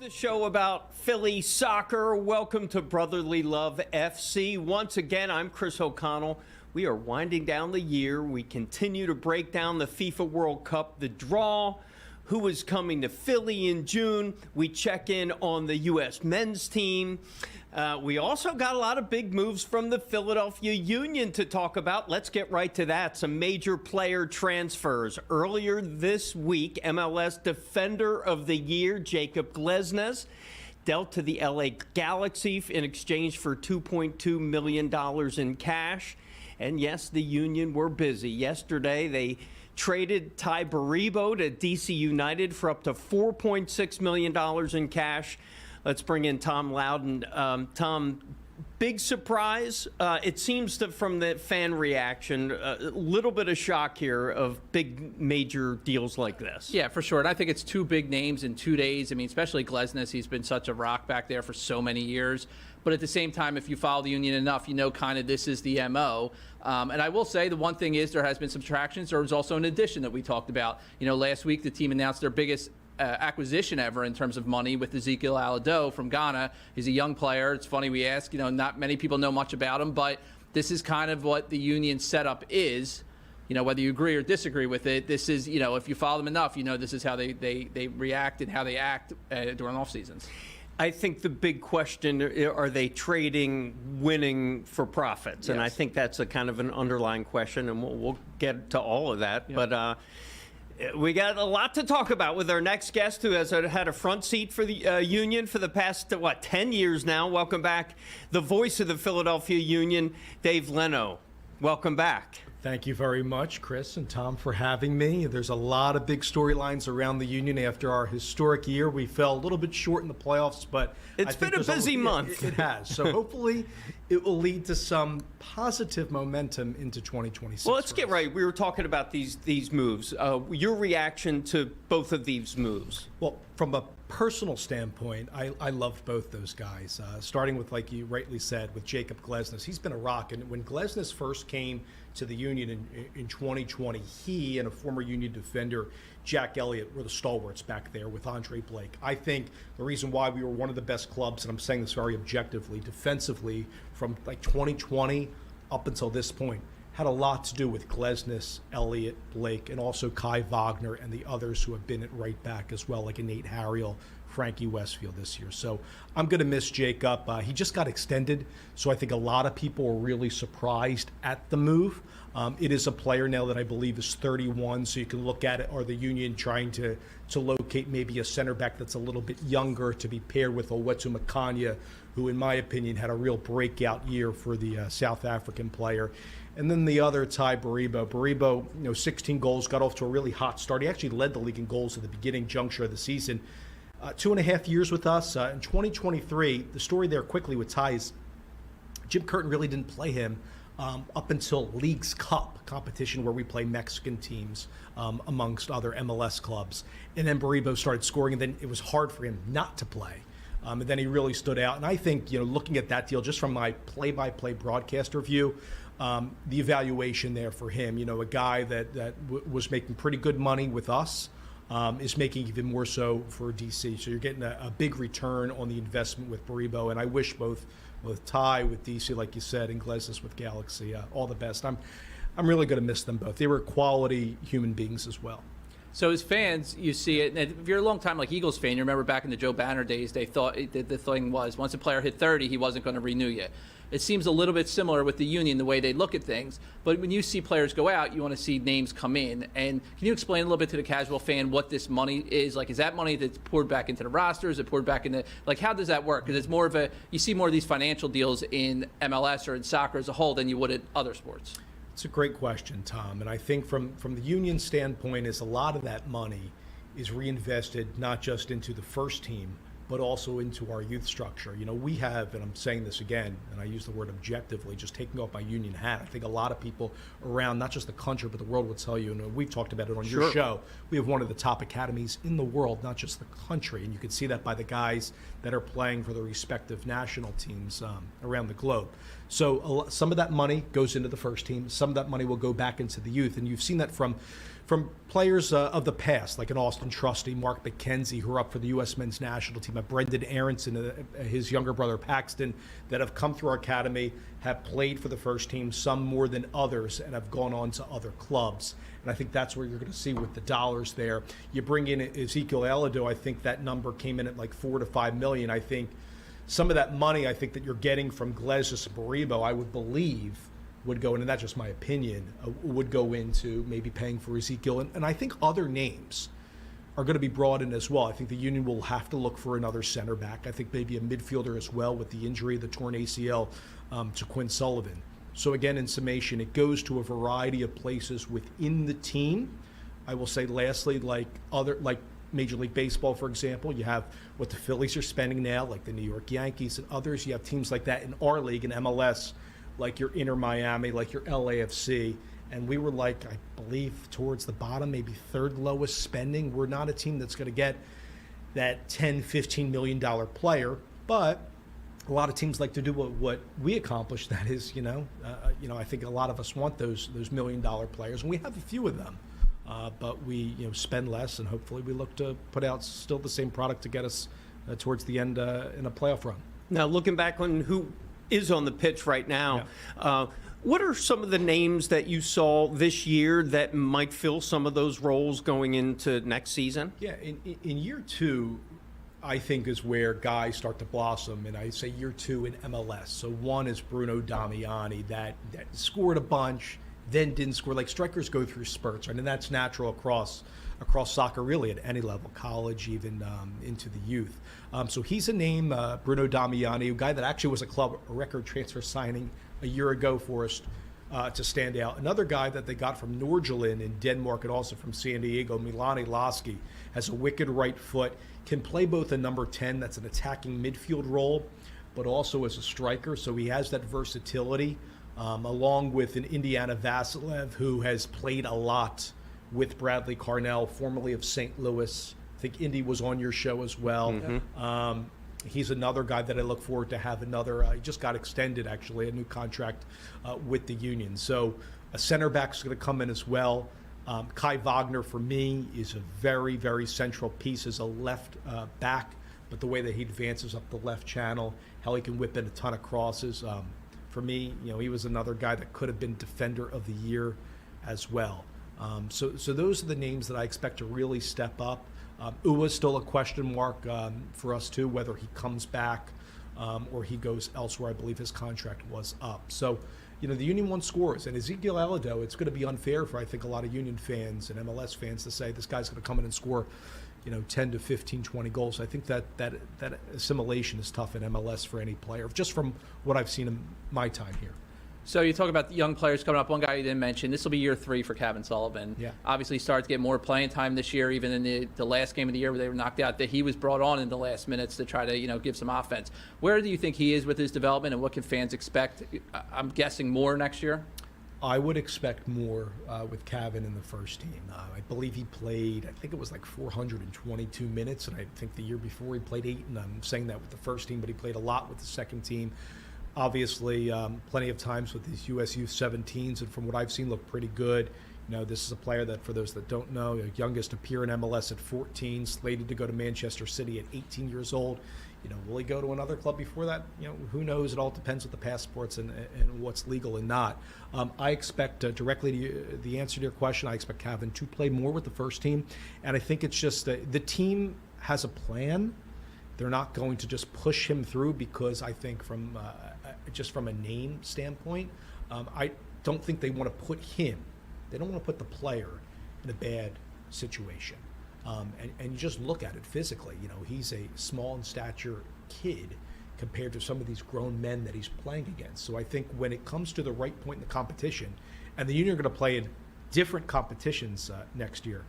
The show about Philly soccer. Welcome to Brotherly Love FC. Once again, I'm Chris O'Connell. We are winding down the year. We continue to break down the FIFA World Cup, the draw, who is coming to Philly in June. We check in on the U.S. men's team. We also got a lot of big moves from the Philadelphia Union to talk about. Let's get right to that. Some major player transfers. Earlier this week, MLS Defender of the Year, Jacob Glesnes, dealt to the LA Galaxy in exchange for $2.2 million in cash. And yes, the Union were busy. Yesterday, they traded Ty Baribo to DC United for up to $4.6 million in cash. Let's bring in Tom Loudon. Tom, big surprise. It seems that from the fan reaction, a little bit of shock here of big major deals like this. Yeah, for sure. And I think it's two big names in 2 days. I mean, especially Glesnes. He's been such a rock back there for so many years. But at the same time, if you follow the Union enough, you know kind of this is the MO. And I will say the one thing is there has been some subtractions. There was also an addition that we talked about. You know, last week the team announced their biggest acquisition ever in terms of money with Ezekiel Alado from Ghana. He's a young player. It's funny we ask, you know, not many people know much about him, but this is kind of what the Union setup is. You know, whether you agree or disagree with it, this is, you know, if you follow them enough, you know, this is how they react and how they act during off seasons. I think the big question, are they trading winning for profits? Yes. And I think that's a kind of an underlying question, and we'll get to all of that. Yep. But we got a lot to talk about with our next guest, who has had a front seat for the Union for the past, 10 years now. Welcome back, the voice of the Philadelphia Union, Dave Leno. Welcome back. Thank you very much, Chris and Tom, for having me. There's a lot of big storylines around the Union after our historic year. We fell a little bit short in the playoffs, but it's been a busy month. It has. So hopefully it will lead to some positive momentum into 2026. Well, let's get right. We were talking about these moves. Your reaction to both of these moves? Well, from a personal standpoint, I loved both those guys. Starting with, like you rightly said, with Jacob Glesnes. He's been a rock. And when Glesnes first came to the Union in 2020, he and a former Union defender, Jack Elliott, were the stalwarts back there with Andre Blake. I think the reason why we were one of the best clubs, and I'm saying this very objectively, defensively, from like 2020 up until this point, had a lot to do with Glesnes, Elliott, Blake, and also Kai Wagner and the others who have been at right back as well, like a Nate Harriel, Frankie Westfield this year. So I'm going to miss Jacob. He just got extended, so I think a lot of people were really surprised at the move. It is a player now that I believe is 31, so you can look at it. Are the Union trying to locate maybe a center back that's a little bit younger to be paired with Owusu Makanya, who in my opinion had a real breakout year for the South African player. And then the other, Ty Baribo. Baribo, 16 goals, got off to a really hot start. He actually led the league in goals at the beginning juncture of the season. 2.5 years with us. In 2023, the story there quickly with Ty is Jim Curtin really didn't play him up until Leagues Cup competition, where we play Mexican teams amongst other MLS clubs. And then Baribo started scoring, and then it was hard for him not to play. And then he really stood out. And I think, looking at that deal, just from my play-by-play broadcaster view, the evaluation there for him, a guy that was making pretty good money with us, is making even more so for DC. So you're getting a big return on the investment with Baribo. And I wish both Ty with DC, like you said, and Glesnes with Galaxy, all the best. I'm really going to miss them both. They were quality human beings as well. So as fans, you see it, and if you're a long time like Eagles fan, you remember back in the Joe Banner days, they thought the thing was once a player hit 30, he wasn't going to renew you. It seems a little bit similar with the Union, the way they look at things. But when you see players go out, you want to see names come in. And can you explain a little bit to the casual fan what this money is? Like, is that money that's poured back into the roster? Is it poured back into, like, how does that work? Because it's more of you see more of these financial deals in MLS or in soccer as a whole than you would in other sports. It's a great question, Tom. And I think from the Union standpoint is a lot of that money is reinvested not just into the first team, but also into our youth structure. We have, and I'm saying this again, and I use the word objectively, just taking off my Union hat. I think a lot of people around, not just the country, but the world will tell you, and we've talked about it on your show, we have one of the top academies in the world, not just the country. And you can see that by the guys that are playing for the respective national teams around the globe. So some of that money goes into the first team. Some of that money will go back into the youth. And you've seen that from players of the past, like an Austin Trusty, Mark McKenzie, who are up for the U.S. men's national team, Brendan Aronson, his younger brother Paxton, that have come through our academy, have played for the first team, some more than others, and have gone on to other clubs. And I think that's where you're going to see with the dollars there. You bring in Ezekiel Elado, I think that number came in at like $4 to $5 million. I think some of that money, I think that you're getting from Glezos and Baribo, I would believe would go in, and that's just my opinion, would go into maybe paying for Ezekiel. And I think other names are going to be brought in as well. I think the Union will have to look for another center back. I think maybe a midfielder as well with the injury, the torn ACL to Quinn Sullivan. So again, in summation, it goes to a variety of places within the team. I will say lastly, like Major League Baseball, for example, you have what the Phillies are spending now, like the New York Yankees and others. You have teams like that in our league, in MLS, like your Inter Miami, like your LAFC. And we were like, I believe, towards the bottom, maybe third lowest spending. We're not a team that's going to get that $10, $15 million player, but a lot of teams like to do what we accomplished. That is, I think a lot of us want those $1 million players, and we have a few of them. But we spend less, and hopefully we look to put out still the same product to get us towards the end in a playoff run. Now, looking back on who is on the pitch right now, what are some of the names that you saw this year that might fill some of those roles going into next season? Yeah, in year two, I think is where guys start to blossom, and I say year two in MLS. So one is Bruno Damiani that scored a bunch, then didn't score. Like strikers go through spurts, right? And that's natural across soccer, really, at any level, college, even into the youth. So he's a name, Bruno Damiani, a guy that actually was a record transfer signing a year ago for us to stand out. Another guy that they got from Nordsjælland in Denmark and also from San Diego, Milani Lasky, has a wicked right foot, can play both a number 10, that's an attacking midfield role, but also as a striker. So he has that versatility, along with an Indiana Vasilev, who has played a lot with Bradley Carnell, formerly of St. Louis. I think Indy was on your show as well. Mm-hmm. He's another guy that I look forward to have another. He just got extended, actually, a new contract with the Union. So a center back's going to come in as well. Kai Wagner, for me, is a very, very central piece as a left back, but the way that he advances up the left channel, how he can whip in a ton of crosses. For me, he was another guy that could have been Defender of the Year as well. So those are the names that I expect to really step up. Uwa's still a question mark for us too, whether he comes back or he goes elsewhere. I believe his contract was up. So, the Union won scores, and Ezekiel Elado, it's going to be unfair for, I think, a lot of Union fans and MLS fans to say this guy's going to come in and score 10 to 15, 20 goals. I think that assimilation is tough in MLS for any player, just from what I've seen in my time here. So you talk about the young players coming up. One guy you didn't mention, this will be year 3 for Kevin Sullivan. Yeah. Obviously started to get more playing time this year, even in the last game of the year where they were knocked out, that he was brought on in the last minutes to try to give some offense. Where do you think he is with his development, and what can fans expect? I'm guessing more next year? I would expect more with Cavan in the first team. I believe he played, I think it was like 422 minutes, and I think the year before he played 8, and I'm saying that with the first team, but he played a lot with the second team. Obviously, plenty of times with these U.S. U17s, and from what I've seen, look pretty good. This is a player that, for those that don't know, youngest appear in MLS at 14, slated to go to Manchester City at 18 years old. Will he go to another club before that? Who knows? It all depends with the passports and what's legal and not. I expect, directly to the answer to your question, I expect Cavan to play more with the first team. And I think it's just the team has a plan. They're not going to just push him through, because I think from a name standpoint, I don't think they want to put him. They don't want to put the player in a bad situation. And you just look at it physically. He's a small in stature kid compared to some of these grown men that he's playing against. So I think when it comes to the right point in the competition, and the Union are going to play in different competitions next year,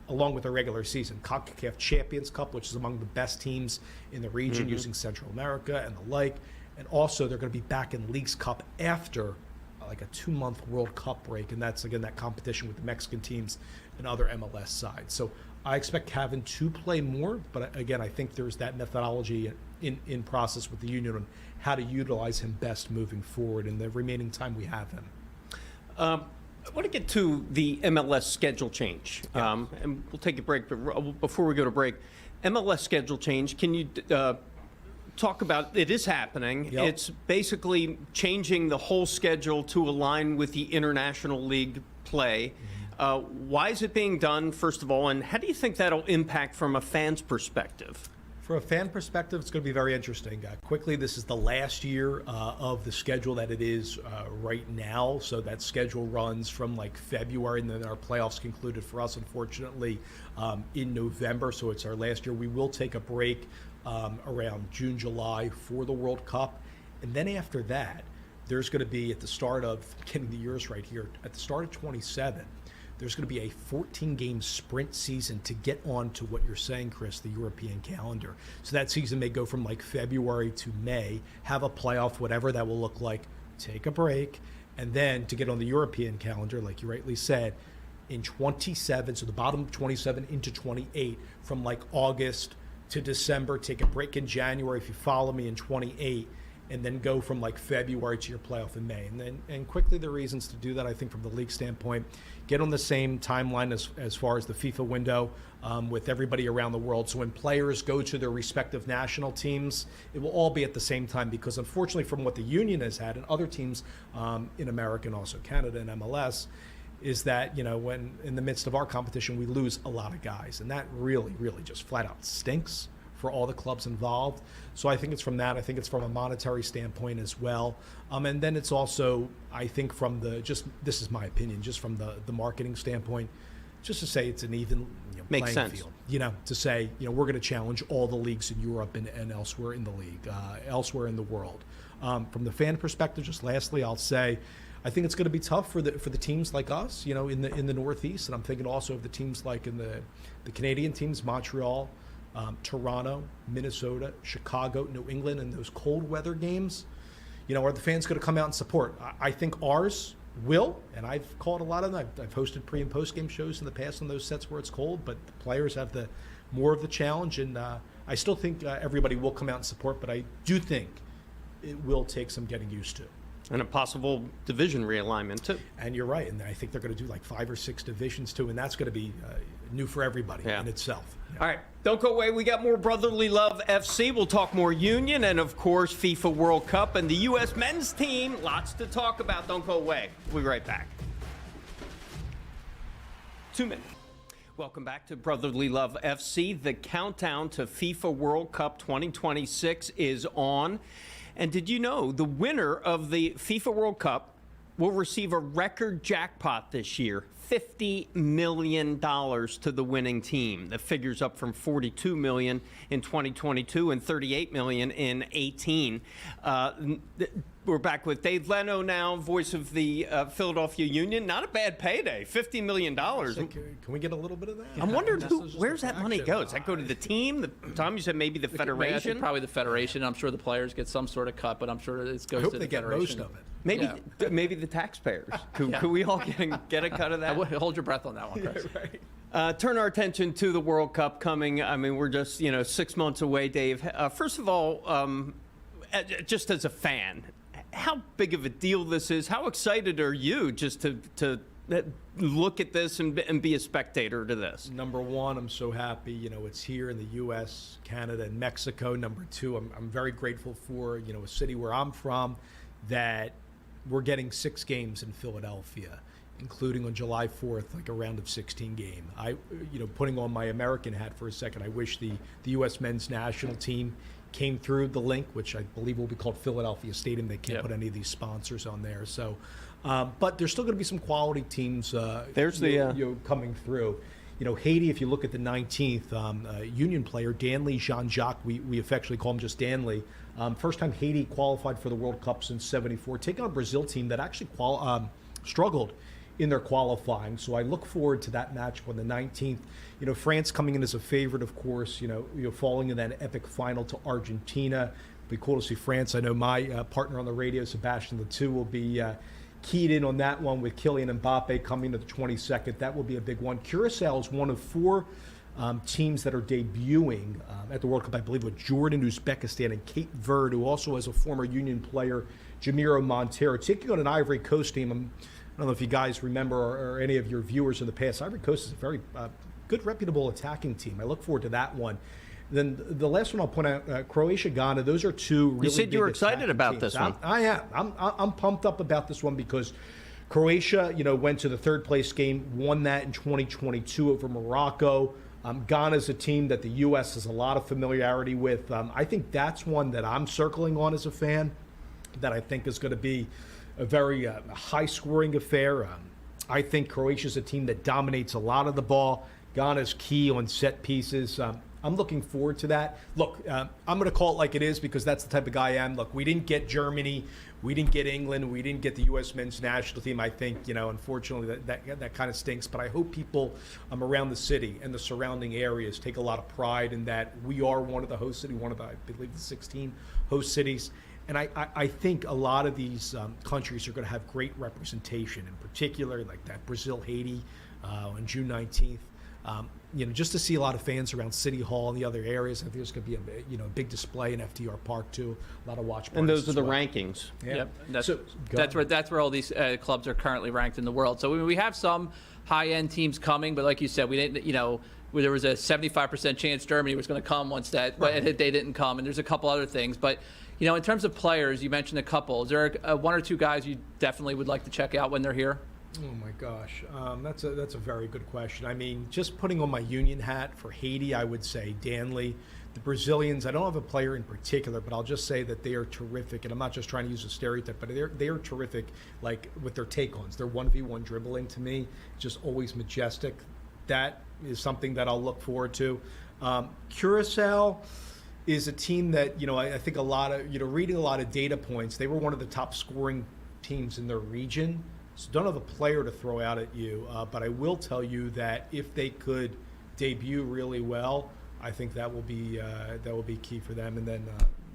along with the regular season, CONCACAF Champions Cup, which is among the best teams in the region, using Central America and the like. And also they're going to be back in Leagues Cup after like a 2-month World Cup break, and that's again that competition with the Mexican teams and other MLS sides. So I expect Cavan to play more, but again, I think there's that methodology in process with the union on how to utilize him best moving forward in the remaining time we have him. I want to get to the MLS schedule change, and we'll take a break. But before we go to break, MLS schedule change, can you talk about, it is happening. Yep. It's basically changing the whole schedule to align with the International League play. Why is it being done, first of all, and how do you think that'll impact from a fan's perspective? From a fan perspective, it's going to be very interesting. Quickly, this is the last year of the schedule that it is right now. So that schedule runs from like February, and then our playoffs concluded for us, unfortunately, in November. So it's our last year. We will take a break around June, July for the World Cup. And then after that, there's going to be at the start of, getting the years right here, at the start of 27, there's going to be a 14-game sprint season to get on to what you're saying, Chris, the European calendar. So that season may go from like February to May, have a playoff, whatever that will look like, take a break, and then to get on the European calendar, like you rightly said, in 27, so the bottom of 27 into 28, from like August to December, take a break in January, if you follow me, in 28, and then go from like February to your playoff in May. And quickly, the reasons to do that, I think from the league standpoint, get on the same timeline as far as the FIFA window with everybody around the world. So when players go to their respective national teams, it will all be at the same time, because unfortunately from what the union has had and other teams in America and also Canada and MLS, is that, you know, when in the midst of our competition, we lose a lot of guys. And that really, really just flat out stinks for all the clubs involved. So I think it's from that. I think it's from a monetary standpoint as well. And then it's also, I think from the, just, this is my opinion, just from the marketing standpoint, just to say it's an even Makes playing sense. field. You know, to say, you know, we're going to challenge all the leagues in Europe and elsewhere in the league, elsewhere in the world. From the fan perspective, just lastly, I'll say, I think it's going to be tough for the teams like us, you know, in the Northeast, and I'm thinking also of the teams like in the Canadian teams, Montreal, Toronto, Minnesota, Chicago, New England, and those cold weather games. You know, are the fans going to come out and support? I think ours will, and I've called a lot of them. I've hosted pre and post game shows in the past on those sets where it's cold, but the players have the more of the challenge, and I still think everybody will come out and support, but I do think it will take some getting used to. And a possible division realignment, too. And you're right, and I think they're going to do like 5 or 6 divisions too, and that's going to be new for everybody in itself. Yeah. All right, don't go away. We got more Brotherly Love FC. We'll talk more Union and, of course, FIFA World Cup and the U.S. men's team. Lots to talk about. Don't go away. We'll be right back. 2 minutes. Welcome back to Brotherly Love FC. The countdown to FIFA World Cup 2026 is on. And did you know the winner of the FIFA World Cup will receive a record jackpot this year, $50 million to the winning team. The figure's up from $42 million in 2022 and $38 million in 18. We're back with Dave Leno now, voice of the Philadelphia Union. Not a bad payday, $50 million. Can we get a little bit of that? I'm wondering where's that money go? Does that go to the team? Tom, you said maybe the I think federation? probably the federation. I'm sure the players get some sort of cut, but I'm sure it goes I hope to they the get federation. most of it. Maybe maybe the taxpayers. Could we all get a cut of that? Hold your breath on that one, Chris. Turn our attention to the World Cup coming. I mean, we're just 6 months away, Dave. First of all, just as a fan, how big of a deal this is? How excited are you just to look at this and be a spectator to this? Number one, I'm so happy. You know, it's here in the U.S., Canada, and Mexico. Number two, I'm very grateful for a city where I'm from that we're getting 6 games in Philadelphia, including on July 4th, like a round of 16 game. Putting on my American hat for a second, I wish the U.S. men's national team came through the link, which I believe will be called Philadelphia Stadium. They can't put any of these sponsors on there. So, but there's still going to be some quality teams coming through. Haiti, if you look at the 19th, Union player, Danley Jean-Jacques, we affectionately call him just Danley. First time Haiti qualified for the World Cup since '74, taking on a Brazil team that actually struggled in their qualifying. So I look forward to that match on the 19th. France coming in as a favorite, of course, falling in that epic final to Argentina. It'll be cool to see France. I know my partner on the radio, Sebastian Letou, will be keyed in on that one with Kylian Mbappe coming to the 22nd. That will be a big one. Curacao is one of 4 teams that are debuting at the World Cup, I believe, with Jordan, Uzbekistan, and Cape Verde, who also has a former Union player, Jamiro Montero, taking on an Ivory Coast team. I don't know if you guys remember or any of your viewers in the past. Ivory Coast is a very good, reputable attacking team. I look forward to that one. Then the last one I'll point out, Croatia, Ghana. Those are two really You said you were big excited about teams. this one. I am. I'm pumped up about this one because Croatia, went to the third place game, won that in 2022 over Morocco. Ghana's a team that the U.S. has a lot of familiarity with. I think that's one that I'm circling on as a fan that I think is going to be a very high-scoring affair. I think Croatia's a team that dominates a lot of the ball. Ghana's key on set pieces. I'm looking forward to that. Look, I'm going to call it like it is because that's the type of guy I am. Look, we didn't get Germany. We didn't get England. We didn't get the U.S. men's national team. I think, unfortunately, that kind of stinks. But I hope people around the city and the surrounding areas take a lot of pride in that we are one of the host cities, one of the, I believe, the 16 host cities. And I think a lot of these countries are going to have great representation, in particular, like that Brazil-Haiti on June 19th. Just to see a lot of fans around City Hall and the other areas. I think there's going to be a big display in FDR Park too. A lot of watch parties. And those are the well. rankings. Yeah. Yep. That's where all these clubs are currently ranked in the world. So we have some high-end teams coming, but like you said, we didn't. There was a 75% chance Germany was going to come once that, but they didn't come. And there's a couple other things, but. In terms of players, you mentioned a couple. Is there one or two guys you definitely would like to check out when they're here? Oh my gosh, that's a very good question. I mean, just putting on my Union hat for Haiti, I would say Danley. The Brazilians, I don't have a player in particular, but I'll just say that they are terrific. And I'm not just trying to use a stereotype, but they are terrific, like with their take-ons. Their 1v1 dribbling to me, just always majestic. That is something that I'll look forward to. Curacao is a team that, I think a lot of, reading a lot of data points, they were one of the top scoring teams in their region. So don't have a player to throw out at you, but I will tell you that if they could debut really well, I think that will be key for them. And then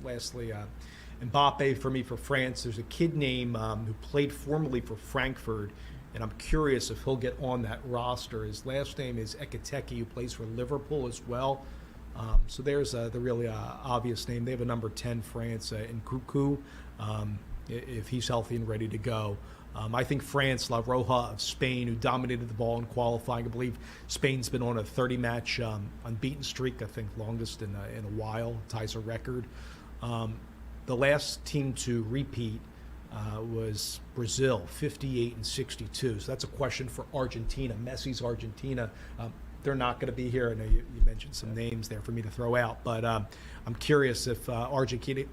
lastly, Mbappe for me for France. There's a kid named who played formerly for Frankfurt, and I'm curious if he'll get on that roster. His last name is Ekiteke, who plays for Liverpool as well. So there's the really obvious name. They have a number 10 France in Cuckoo, if he's healthy and ready to go. I think France, La Roja of Spain, who dominated the ball in qualifying. I believe Spain's been on a 30-match unbeaten streak, I think longest in a while, ties a record. The last team to repeat was Brazil, 58 and 62. So that's a question for Argentina. Messi's Argentina. They're not going to be here. I know you mentioned some names there for me to throw out, but I'm curious if Argentina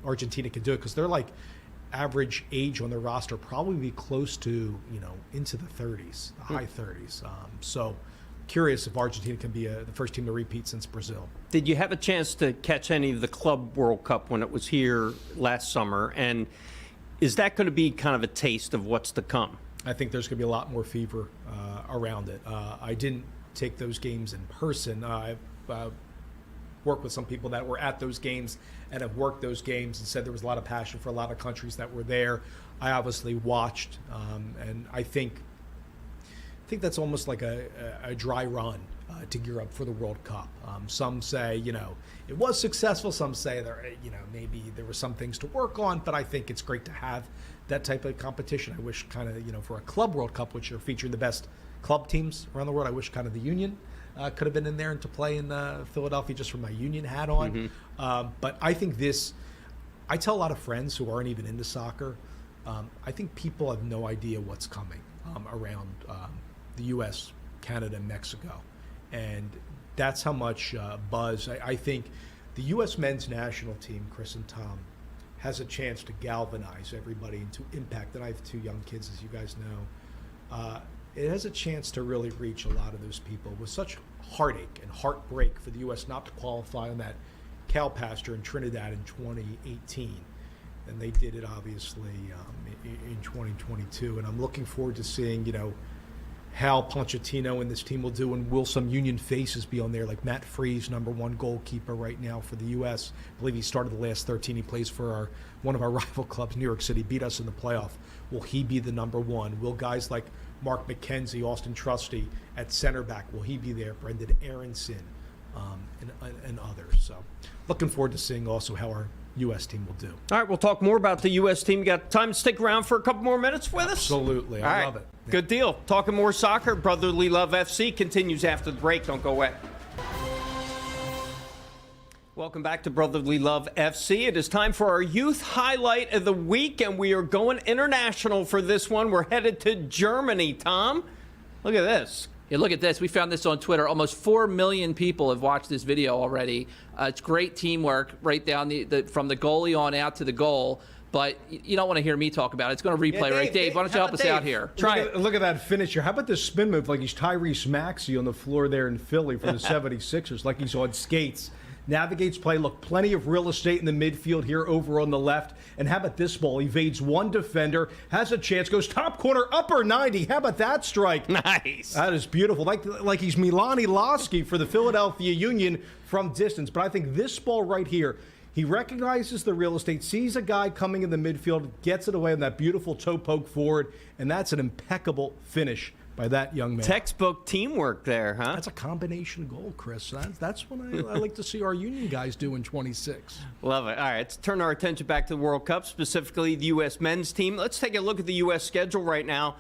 can do it because they're like average age on their roster probably be close to into the 30s, the high 30s. So curious if Argentina can be the first team to repeat since Brazil. Did you have a chance to catch any of the Club World Cup when it was here last summer? And is that going to be kind of a taste of what's to come? I think there's going to be a lot more fever around it. I didn't take those games in person. I've worked with some people that were at those games and have worked those games and said there was a lot of passion for a lot of countries that were there. I obviously watched, and I think that's almost like a dry run to gear up for the World Cup. Some say, it was successful. Some say there, maybe there were some things to work on, but I think it's great to have that type of competition. I wish kind of, for a Club World Cup, which are featuring the best club teams around the world, I wish kind of the Union could have been in there and to play in Philadelphia just for my Union hat on. But I think I tell a lot of friends who aren't even into soccer, I think people have no idea what's coming around the U.S., Canada, and Mexico. And that's how much buzz. I think the U.S. men's national team, Chris and Tom, has a chance to galvanize everybody and to impact. And I have two young kids, as you guys know. It has a chance to really reach a lot of those people with such heartache and heartbreak for the U.S. not to qualify on that cow pasture in Trinidad in 2018. And they did it, obviously, in 2022. And I'm looking forward to seeing, how Pochettino and this team will do, and will some Union faces be on there, like Matt Freese, number 1 goalkeeper right now for the U.S. I believe he started the last 13. He plays for one of our rival clubs, New York City, beat us in the playoff. Will he be the number 1? Will guys like Mark McKenzie, Austin Trusty at center back, will he be there? Brendan Aronson, and others. So looking forward to seeing also how our U.S. team will do. All right, we'll talk more about the U.S. team. You got time to stick around for a couple more minutes with us? Absolutely. I love it. Yeah. Good deal. Talking more soccer. Brotherly Love FC continues after the break. Don't go away. Welcome back to Brotherly Love FC. It is time for our youth highlight of the week, and we are going international for this one. We're headed to Germany, Tom. Look at this. Yeah, look at this. We found this on Twitter. Almost 4 million people have watched this video already. It's great teamwork right down from the goalie on out to the goal. But you don't want to hear me talk about it. It's going to replay, right? Dave, why don't you help us out here? Try it. Look at that finisher. How about this spin move like he's Tyrese Maxey on the floor there in Philly for the 76ers, like he's on skates. Navigates play. Look, plenty of real estate in the midfield here over on the left. And how about this ball? Evades one defender, has a chance, goes top corner, upper 90. How about that strike? Nice. That is beautiful. Like he's Milani Lasky for the Philadelphia Union from distance. But I think this ball right here, he recognizes the real estate, sees a guy coming in the midfield, gets it away on that beautiful toe poke forward, and that's an impeccable finish by that young man. Textbook teamwork there, huh? That's a combination goal, Chris. That's what I like to see our Union guys do in 26. Love it. All right, let's turn our attention back to the World Cup, specifically the U.S. men's team. Let's take a look at the U.S. schedule right now.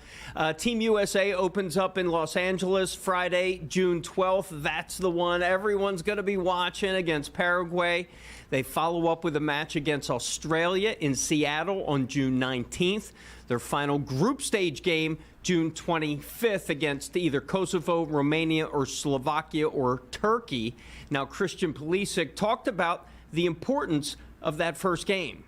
Team USA opens up in Los Angeles Friday, June 12th. That's the one everyone's going to be watching against Paraguay. They follow up with a match against Australia in Seattle on June 19th. Their final group stage game, June 25th, against either Kosovo, Romania, or Slovakia or Turkey. Now, Christian Pulisic talked about the importance of that first game.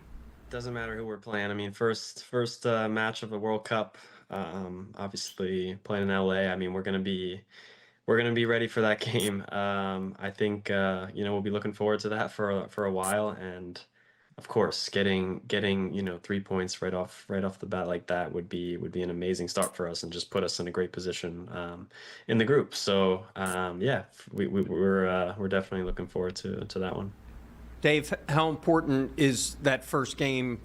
Doesn't matter who we're playing. I mean, first match of the World Cup. Obviously, playing in LA. I mean, we're gonna be ready for that game. I think we'll be looking forward to that for a while, and of course, getting 3 points right off the bat like that would be an amazing start for us and just put us in a great position in the group. So we're definitely looking forward to that one. Dave, how important is that first game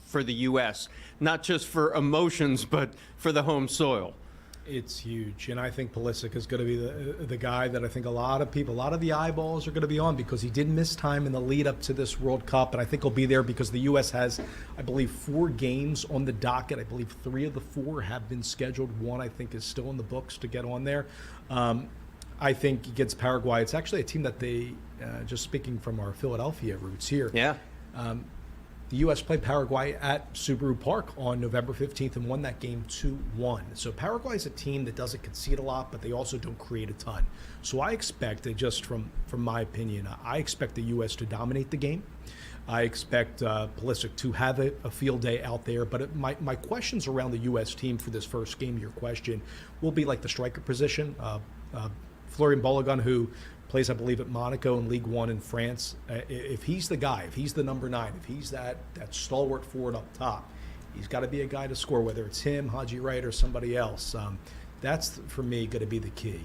for the U.S., not just for emotions, but for the home soil? It's huge, and I think Pulisic is going to be the guy that I think a lot of the eyeballs are going to be on, because he did miss time in the lead up to this World Cup, and I think he'll be there because the U.S. has, I believe, 4 games on the docket. I believe 3 of the 4 have been scheduled. 1, I think, is still in the books to get on there. I think against Paraguay, it's actually a team that they, just speaking from our Philadelphia roots here, the U.S. played Paraguay at Subaru Park on November 15th and won that game 2-1. So Paraguay is a team that doesn't concede a lot, but they also don't create a ton. So I expect, just from my opinion, I expect the U.S. to dominate the game. I expect Pulisic to have a field day out there. But my questions around the U.S. team for this first game, your question, will be like the striker position. Florian Balogun, who plays, I believe, at Monaco in Ligue 1 in France. If he's the guy, if he's the number 9, if he's that stalwart forward up top, he's got to be a guy to score, whether it's him, Haji Wright, or somebody else. That's, for me, going to be the key.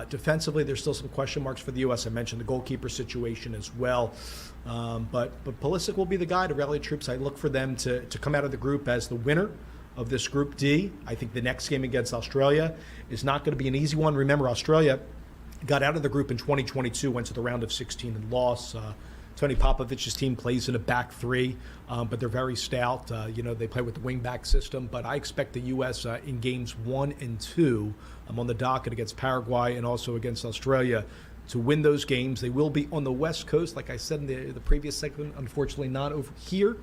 Defensively, there's still some question marks for the U.S. I mentioned the goalkeeper situation as well. But Pulisic will be the guy to rally troops. I look for them to come out of the group as the winner of this Group D. I think the next game against Australia is not going to be an easy one. Remember, Australia got out of the group in 2022, went to the round of 16 and lost. Tony Popovic's team plays in a back 3, but they're very stout. They play with the wing-back system. But I expect the U.S. In games 1 and 2, on the docket against Paraguay and also against Australia, to win those games. They will be on the West Coast, like I said in the previous segment, unfortunately not over here.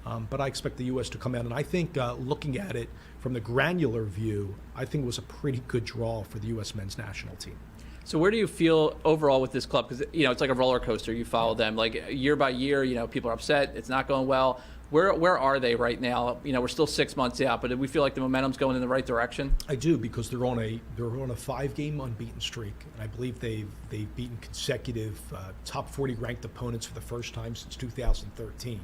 But I expect the U.S. to come out. And I think looking at it from the granular view, I think it was a pretty good draw for the U.S. men's national team. So where do you feel overall with this club? Because, it's like a roller coaster. You follow them like year by year. People are upset. It's not going well. Where are they right now? We're still 6 months out, but do we feel like the momentum's going in the right direction? I do, because they're on a 5-game unbeaten streak, and I believe they've beaten consecutive top 40 ranked opponents for the first time since 2013.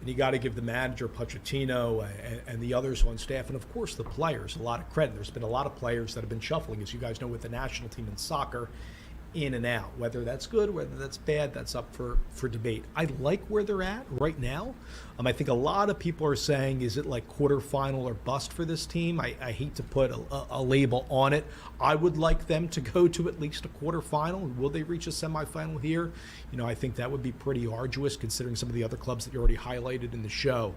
And you got to give the manager, Pochettino, and the others on staff, and of course the players, a lot of credit. There's been a lot of players that have been shuffling, as you guys know, with the national team in soccer. in and out. Whether that's good, whether that's bad, that's up for debate. I like where they're at right now. I think a lot of people are saying, is it like quarterfinal or bust for this team? I hate to put a label on it. I would like them to go to at least a quarterfinal. Will they reach a semifinal here? I think that would be pretty arduous considering some of the other clubs that you already highlighted in the show.